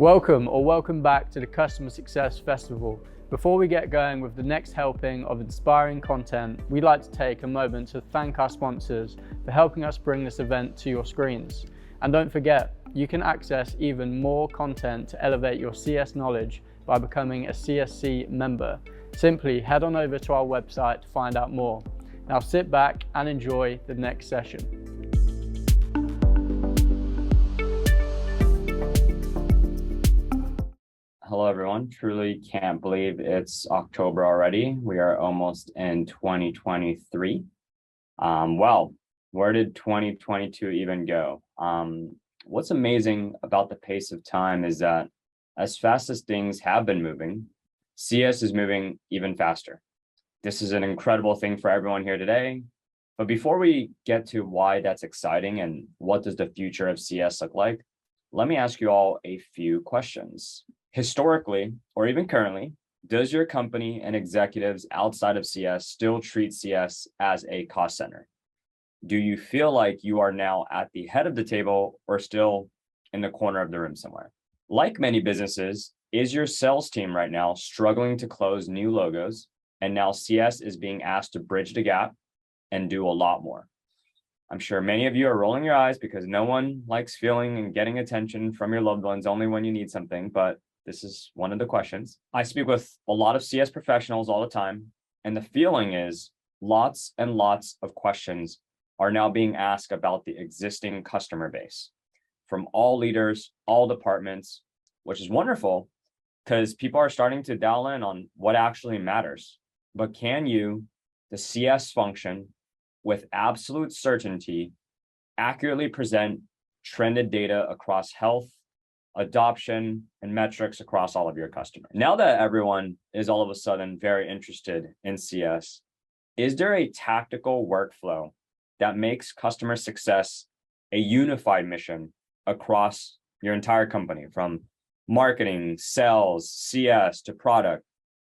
Welcome back to the Customer Success Festival. Before we get going with the next helping of inspiring content, we'd like to take a moment to thank our sponsors for helping us bring this event to your screens. And don't forget, you can access even more content to elevate your CS knowledge by becoming a CSC member. Simply head on over to our website to find out more. Now sit back and enjoy the next session. Hello, everyone. Truly can't believe it's October already. We are almost in 2023. Well, where did 2022 even go? What's amazing about the pace of time is that as fast as things have been moving, CS is moving even faster. This is an incredible thing for everyone here today. But before we get to why that's exciting and what does the future of CS look like, let me ask you all a few questions. Historically, or even currently, does your company and executives outside of CS still treat CS as a cost center? Do you feel like you are now at the head of the table or still in the corner of the room somewhere? Like many businesses, is your sales team right now struggling to close new logos, and now CS is being asked to bridge the gap and do a lot more? I'm sure many of you are rolling your eyes because no one likes feeling and getting attention from your loved ones only when you need something, but this is one of the questions. I speak with a lot of CS professionals all the time, and the feeling is lots and lots of questions are now being asked about the existing customer base from all leaders, all departments, which is wonderful because people are starting to dial in on what actually matters. But can you, the CS function, with absolute certainty, accurately present trended data across health, adoption, and metrics across all of your customers? Now that everyone is all of a sudden very interested in CS, is there a tactical workflow that makes customer success a unified mission across your entire company, from marketing, sales, CS to product,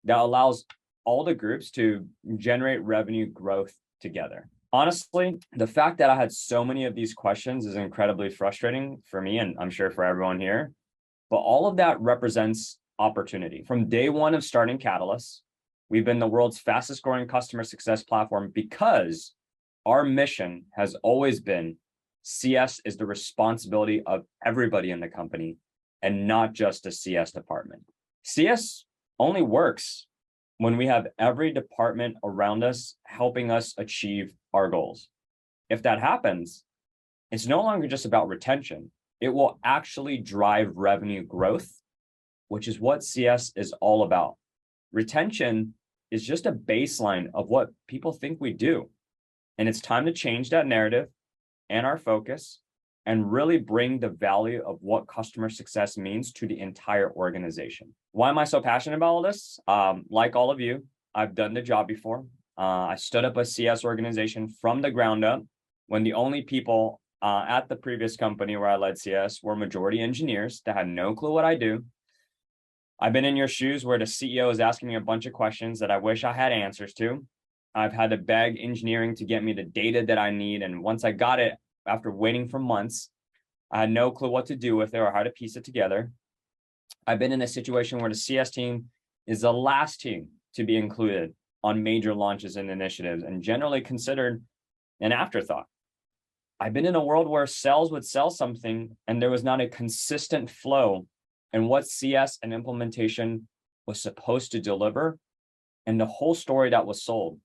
that allows all the groups to generate revenue growth together? Honestly, the fact that I had so many of these questions is incredibly frustrating for me, and I'm sure for everyone here. But all of that represents opportunity. From day one of starting Catalyst, we've been the world's fastest growing customer success platform because our mission has always been CS is the responsibility of everybody in the company and not just a CS department. CS only works when we have every department around us helping us achieve our goals. If that happens, it's no longer just about retention. It will actually drive revenue growth, which is what CS is all about. Retention is just a baseline of what people think we do. And it's time to change that narrative and our focus and really bring the value of what customer success means to the entire organization. Why am I so passionate about all this? Like all of you, I've done the job before. I stood up a CS organization from the ground up when the only people at the previous company where I led CS were majority engineers that had no clue what I do. I've been in your shoes where the CEO is asking me a bunch of questions that I wish I had answers to. I've had to beg engineering to get me the data that I need. And once I got it, after waiting for months, I had no clue what to do with it or how to piece it together. I've been in a situation where the CS team is the last team to be included on major launches and initiatives and generally considered an afterthought. I've been in a world where sales would sell something and there was not a consistent flow in what CS and implementation was supposed to deliver, and the whole story that was sold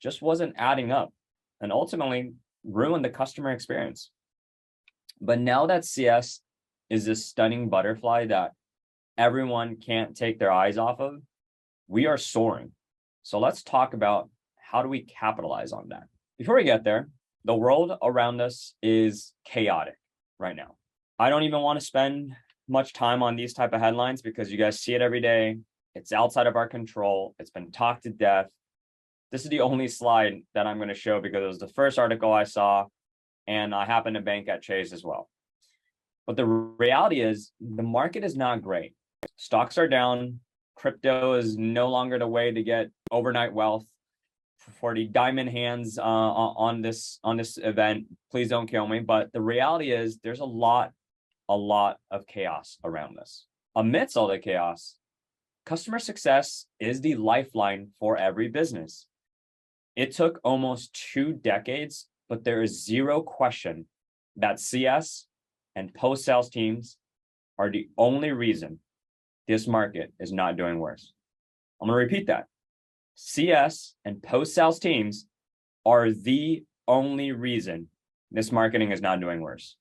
just wasn't adding up and ultimately ruined the customer experience. But now that CS is this stunning butterfly that everyone can't take their eyes off of, we are soaring. So let's talk about how do we capitalize on that. Before we get there, the world around us is chaotic right now. I don't even want to spend much time on these type of headlines because you guys see it every day. It's outside of our control. It's been talked to death. This is the only slide that I'm going to show because it was the first article I saw, and I happen to bank at Chase as well. But the reality is the market is not great. Stocks are down. Crypto is no longer the way to get overnight wealth. For the diamond hands on this event, please don't kill me. But the reality is there's a lot of chaos around us. Amidst all the chaos, customer success is the lifeline for every business. It took almost 2 decades, but there is zero question that CS and post-sales teams are the only reason this market is not doing worse. I'm going to repeat that. CS and post-sales teams are the only reason this marketing is not doing worse.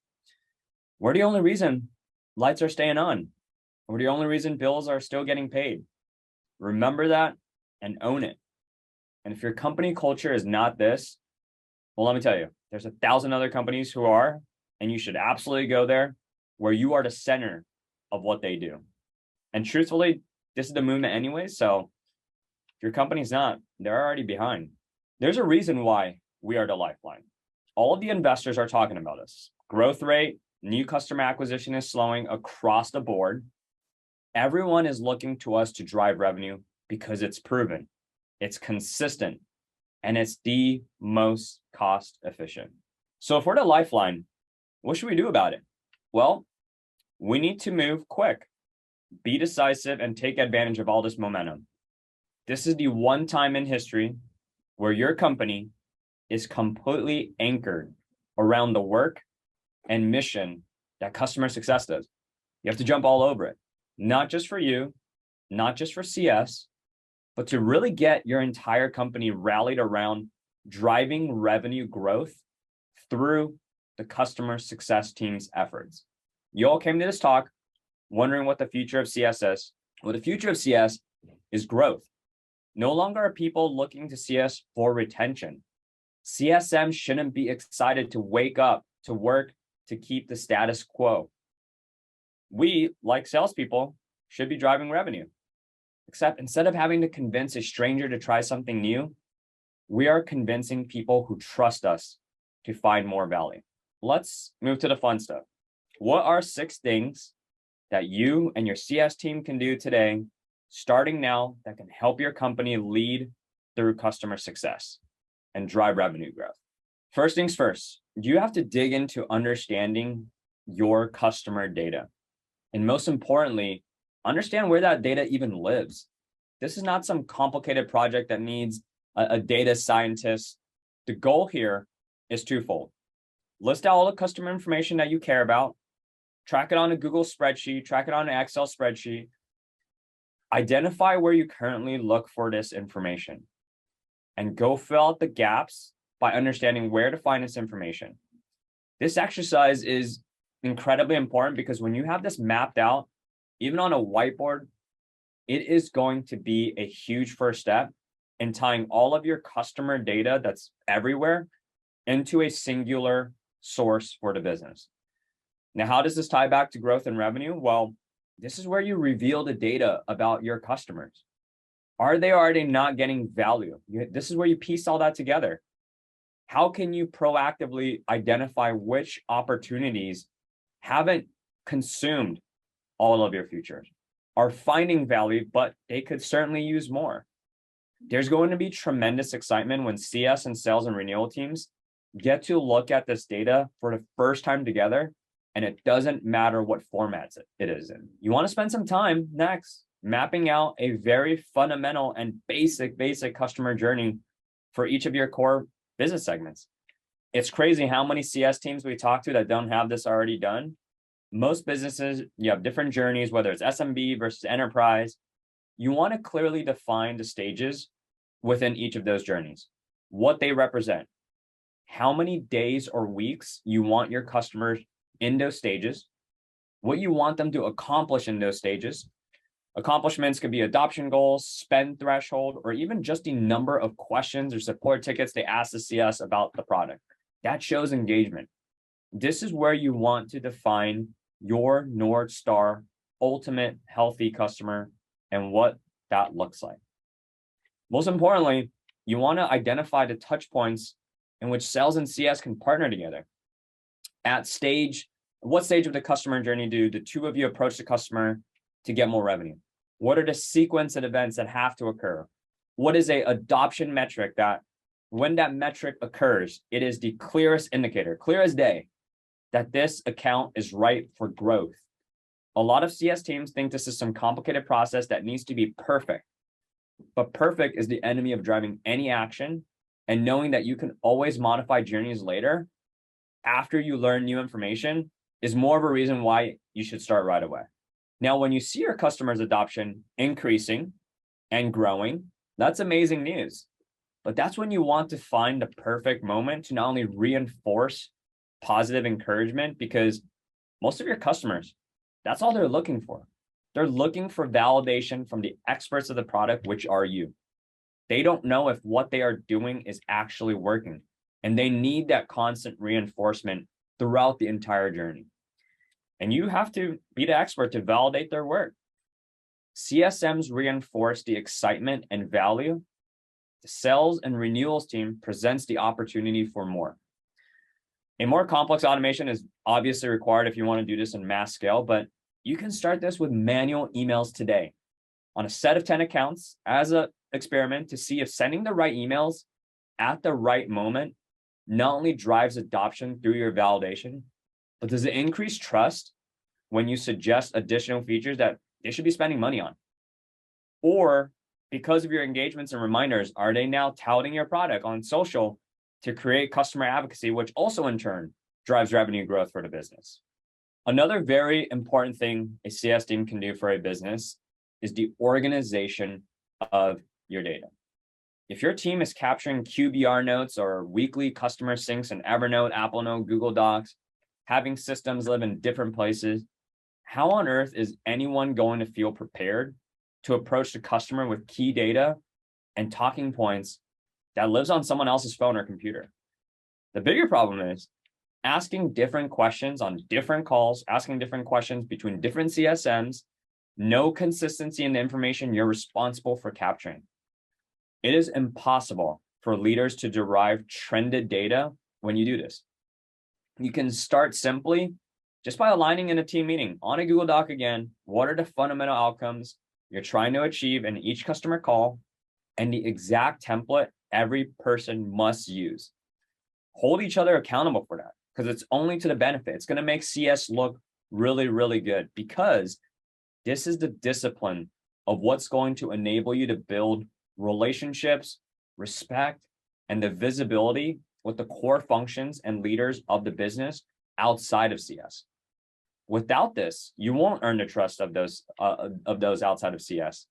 We're the only reason lights are staying on. We're the only reason bills are still getting paid. Remember that and own it. And if your company culture is not this, well, let me tell you, there's 1,000 other companies who are, and you should absolutely go there where you are the center of what they do. And truthfully, this is the movement anyway. So if your company's not, they're already behind. There's a reason why we are the lifeline. All of the investors are talking about us. Growth rate, new customer acquisition is slowing across the board. Everyone is looking to us to drive revenue because it's proven, it's consistent, and it's the most cost efficient. So if we're the lifeline, what should we do about it? Well, we need to move quick, be decisive, and take advantage of all this momentum. This is the one time in history where your company is completely anchored around the work and mission that customer success does. You have to jump all over it, not just for you, not just for CS, but to really get your entire company rallied around driving revenue growth through the customer success team's efforts. You all came to this talk wondering what the future of CS is. Well, the future of CS is growth. No longer are people looking to CS for retention. CSM shouldn't be excited to wake up, to work, to keep the status quo. We, like salespeople, should be driving revenue. Except instead of having to convince a stranger to try something new, we are convincing people who trust us to find more value. Let's move to the fun stuff. What are 6 things that you and your CS team can do today, starting now, that can help your company lead through customer success and drive revenue growth? First things first, you have to dig into understanding your customer data. And most importantly, understand where that data even lives. This is not some complicated project that needs a data scientist. The goal here is twofold. List out all the customer information that you care about, track it on a Google spreadsheet, track it on an Excel spreadsheet, identify where you currently look for this information, and go fill out the gaps by understanding where to find this information. This exercise is incredibly important because when you have this mapped out, even on a whiteboard, it is going to be a huge first step in tying all of your customer data that's everywhere into a singular source for the business. Now, how does this tie back to growth and revenue? Well, this is where you reveal the data about your customers. Are they already not getting value? This is where you piece all that together. How can you proactively identify which opportunities haven't consumed all of your features, are finding value, but they could certainly use more? There's going to be tremendous excitement when CS and sales and renewal teams get to look at this data for the first time together, and it doesn't matter what formats it is in. You want to spend some time next mapping out a very fundamental and basic customer journey for each of your core business segments. It's crazy how many CS teams we talk to that don't have this already done. Most businesses, you have different journeys, whether it's SMB versus enterprise. You want to clearly define the stages within each of those journeys, what they represent, how many days or weeks you want your customers in those stages, what you want them to accomplish in those stages. Accomplishments could be adoption goals, spend threshold, or even just the number of questions or support tickets they ask the CS about the product. That shows engagement. This is where you want to define your North Star ultimate healthy customer and what that looks like. Most importantly, you want to identify the touch points in which sales and CS can partner together. What stage of the customer journey do the two of you approach the customer to get more revenue? What are the sequence of events that have to occur? What is a adoption metric that when that metric occurs, it is the clearest indicator, clear as day, that this account is ripe for growth? A lot of CS teams think this is some complicated process that needs to be perfect, but perfect is the enemy of driving any action, and knowing that you can always modify journeys later after you learn new information is more of a reason why you should start right away. Now, when you see your customers' adoption increasing and growing, that's amazing news. But that's when you want to find the perfect moment to not only reinforce positive encouragement, because most of your customers, that's all they're looking for. They're looking for validation from the experts of the product, which are you. They don't know if what they are doing is actually working, and they need that constant reinforcement throughout the entire journey. And you have to be the expert to validate their work. CSMs reinforce the excitement and value. The sales and renewals team presents the opportunity for more. A more complex automation is obviously required if you want to do this in mass scale, but you can start this with manual emails today on a set of 10 accounts as an experiment to see if sending the right emails at the right moment not only drives adoption through your validation, but does it increase trust when you suggest additional features that they should be spending money on? Or because of your engagements and reminders, are they now touting your product on social to create customer advocacy, which also in turn drives revenue growth for the business? Another very important thing a CS team can do for a business is the organization of your data. If your team is capturing QBR notes or weekly customer syncs in Evernote, Apple Note, Google Docs, having systems live in different places, how on earth is anyone going to feel prepared to approach the customer with key data and talking points that lives on someone else's phone or computer? The bigger problem is asking different questions on different calls, asking different questions between different CSMs, no consistency in the information you're responsible for capturing. It is impossible for leaders to derive trended data when you do this. You can start simply just by aligning in a team meeting on a Google Doc again. What are the fundamental outcomes you're trying to achieve in each customer call, and the exact template every person must use? Hold each other accountable for that, because it's only to the benefit. It's going to make CS look really, really good, because this is the discipline of what's going to enable you to build relationships, respect, and the visibility with the core functions and leaders of the business outside of CS. Without this, you won't earn the trust of those outside of CS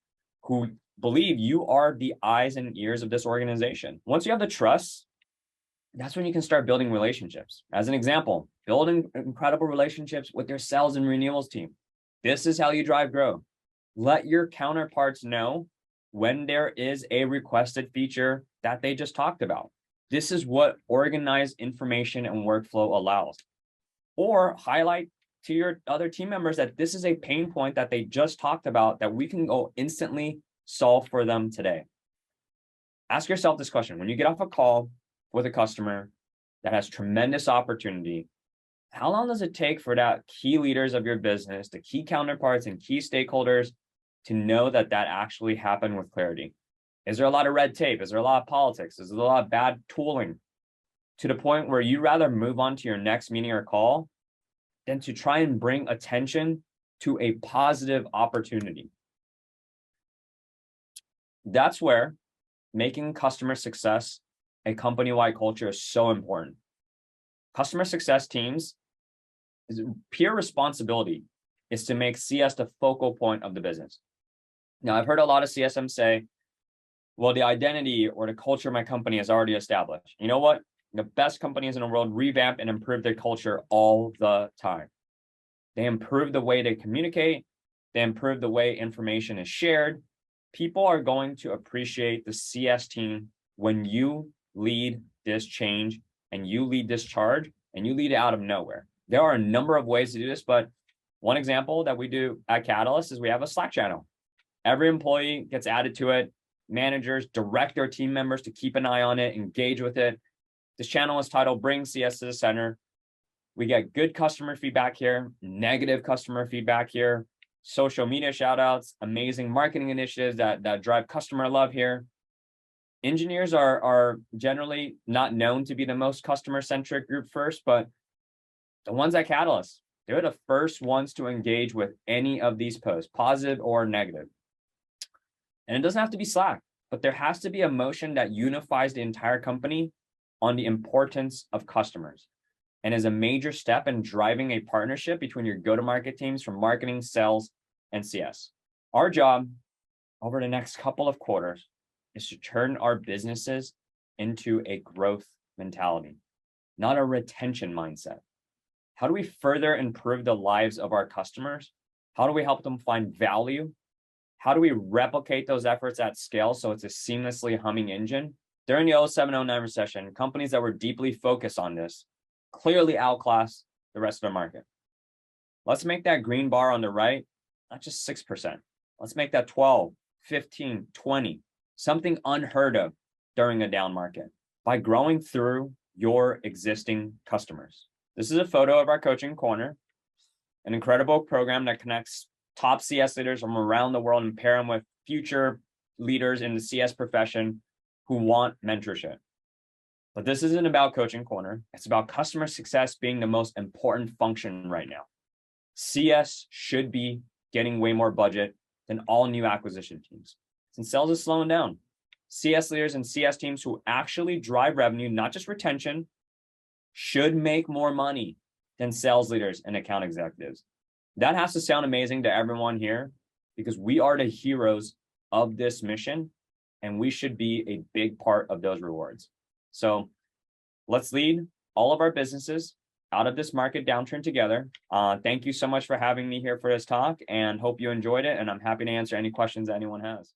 who believe you are the eyes and ears of this organization. Once you have the trust, that's when you can start building relationships. As an example, building incredible relationships with your sales and renewals team. This is how you drive growth. Let your counterparts know when there is a requested feature that they just talked about. This is what organized information and workflow allows. Or highlight to your other team members that this is a pain point that they just talked about that we can go instantly solve for them today. Ask yourself this question. When you get off a call with a customer that has tremendous opportunity, how long does it take for that key leaders of your business, the key counterparts and key stakeholders, to know that that actually happened with clarity? Is there a lot of red tape? Is there a lot of politics? Is there a lot of bad tooling to the point where you rather move on to your next meeting or call than to try and bring attention to a positive opportunity? That's where making customer success a company-wide culture is so important. Customer success teams, peer responsibility is to make CS the focal point of the business. Now, I've heard a lot of CSMs say, well, the identity or the culture of my company is already established. You know what? The best companies in the world revamp and improve their culture all the time. They improve the way they communicate. They improve the way information is shared. People are going to appreciate the CS team when you lead this change and you lead this charge and you lead it out of nowhere. There are a number of ways to do this, but one example that we do at Catalyst is we have a Slack channel. Every employee gets added to it. Managers direct their team members to keep an eye on it, engage with it. This channel is titled Bring CS to the Center. We get good customer feedback here, negative customer feedback here, social media shout outs, amazing marketing initiatives that drive customer love here. Engineers are generally not known to be the most customer-centric group first, but the ones at Catalyst, They're the first ones to engage with any of these posts, positive or negative. And it doesn't have to be Slack, but there has to be a motion that unifies the entire company on the importance of customers and is a major step in driving a partnership between your go-to-market teams from marketing, sales, and CS. Our job over the next couple of quarters is to turn our businesses into a growth mentality, not a retention mindset. How do we further improve the lives of our customers? How do we help them find value? How do we replicate those efforts at scale so it's a seamlessly humming engine? During the 07-09 recession, companies that were deeply focused on this clearly outclassed the rest of the market. Let's make that green bar on the right, not just 6%. Let's make that 12, 15, 20, something unheard of during a down market by growing through your existing customers. This is a photo of our coaching corner, an incredible program that connects top CS leaders from around the world and pair them with future leaders in the CS profession who want mentorship. But this isn't about coaching corner. It's about customer success being the most important function right now. CS should be getting way more budget than all new acquisition teams. Since sales is slowing down, CS leaders and CS teams who actually drive revenue, not just retention, should make more money than sales leaders and account executives. That has to sound amazing to everyone here because we are the heroes of this mission and we should be a big part of those rewards. So let's lead all of our businesses out of this market downturn together. Thank you so much for having me here for this talk and hope you enjoyed it. And I'm happy to answer any questions that anyone has.